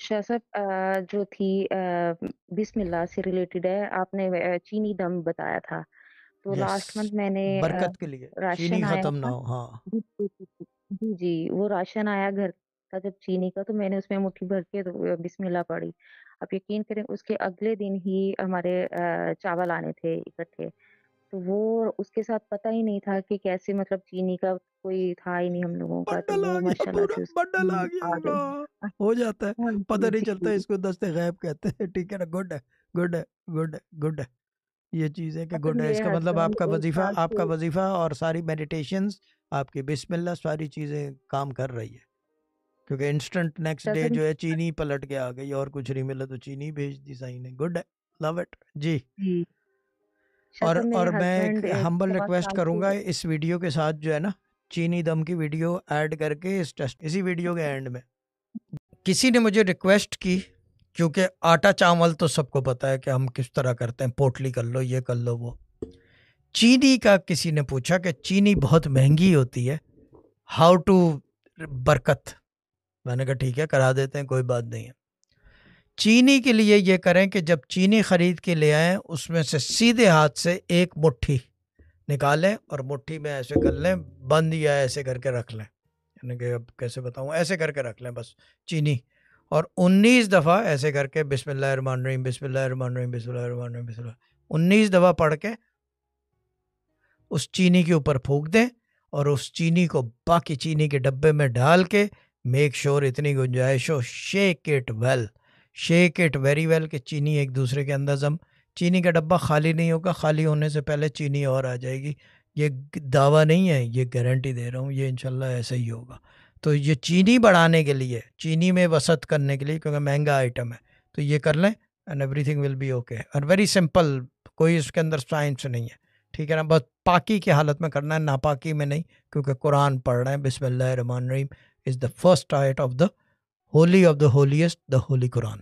شاہ صاحب جو تھی بسم اللہ سے ریلیٹڈ ہے، آپ نے چینی دم بتایا تھا، تو یس، لاسٹ منتھ میں نے برکت کے لیے چینی راشن آیا ختم نہ تھا۔ ہو. ہاں. جی، جی، جی، جی، جی، جی، وہ راشن آیا گھر کا جب چینی کا، تو میں نے اس میں مٹھی بھر کے بسم اللہ پڑھی۔ آپ یقین کریں اس کے اگلے دن ہی ہمارے چاول آنے تھے اکٹھے، تو وہ اس کے ساتھ پتہ ہی نہیں تھا کہ کیسے مطلب چینی کا کوئی تھا ہی نہیں ہم لوگوں کا، تو بنڈل آ وہ گیا، ماشاء اللہ پورا سے اس بنڈل آ گیا. آ گئی۔ ہاں، ہو جاتا ہے. ہاں پتہ جی، نہیں جی، چلتا ہے، جی۔ اس کو دست غیب کہتے ہیں. ٹھیک ہے نا. گڈ ہے، گڈ ہے، گڈ ہے، گڈ ہے. یہ چیز ہے کہ مطلب گڈ ہے. اس میرے کا مطلب ہسبینڈ ایک سال آپ کا سے وظیفہ اور ساری میڈیٹیشنز آپ کی بسم اللہ ساری چیزیں کام کر رہی ہے. کیونکہ انسٹنٹ نیکسٹ ڈے شاید جو ہے چینی پلٹ کے آ گئی اور کچھ نہیں ملا تو چینی بھیج دی صحیح نے. گڈ ہے، لو اٹ جی. جی، شاید اور میرے میں ایک ہسبینڈ ہمبل سوا ریکویسٹ سال کروں سے گا اس ویڈیو کے ساتھ جو ہے نا چینی دم کی ویڈیو ایڈ کر کے اسی ویڈیو کے اینڈ میں کسی نے مجھے ریکویسٹ کی، کیونکہ آٹا چاول تو سب کو پتا ہے کہ ہم کس طرح کرتے ہیں، پوٹلی کر لو، یہ کر لو، وہ. چینی کا کسی نے پوچھا کہ چینی بہت مہنگی ہوتی ہے، ہاؤ ٹو برکت. میں نے کہا ٹھیک ہے کرا دیتے ہیں، کوئی بات نہیں ہے. چینی کے لیے یہ کریں کہ جب چینی خرید کے لے آئیں اس میں سے سیدھے ہاتھ سے ایک مٹھی نکالیں اور مٹھی میں ایسے کر لیں بند، یا ایسے کر کے رکھ لیں. یعنی کہ اب کیسے بتاؤں، ایسے کر کے رکھ لیں بس چینی، اور 19 دفعہ ایسے کر کے بسم اللہ الرحمن الرحیم بسم اللہ الرحمن الرحیم بسم اللہ الرحمن الرحیم بسم اللہ 19 دفعہ پڑھ کے اس چینی کے اوپر پھونک دیں، اور اس چینی کو باقی چینی کے ڈبے میں ڈال کے میک شور اتنی گنجائش ہو، shake it well, shake it very well کہ چینی ایک دوسرے کے اندر چینی کا ڈبہ خالی نہیں ہوگا، خالی ہونے سے پہلے چینی اور آ جائے گی. یہ دعویٰ نہیں ہے، یہ گارنٹی دے رہا ہوں، یہ انشاءاللہ ایسا ہی ہوگا. تو یہ چینی بڑھانے کے لیے، چینی میں وسعت کرنے کے لیے، کیونکہ مہنگا آئٹم ہے، تو یہ کر لیں and everything will be okay. اور ویری سمپل، کوئی اس کے اندر سائنس نہیں ہے. ٹھیک ہے نا. بس پاکی کی حالت میں کرنا ہے، ناپاکی میں نہیں، کیونکہ قرآن پڑھ رہے ہیں. بسم اللہ الرحمن الرحیم is the first ayat of the holy of the holiest, the holy Quran.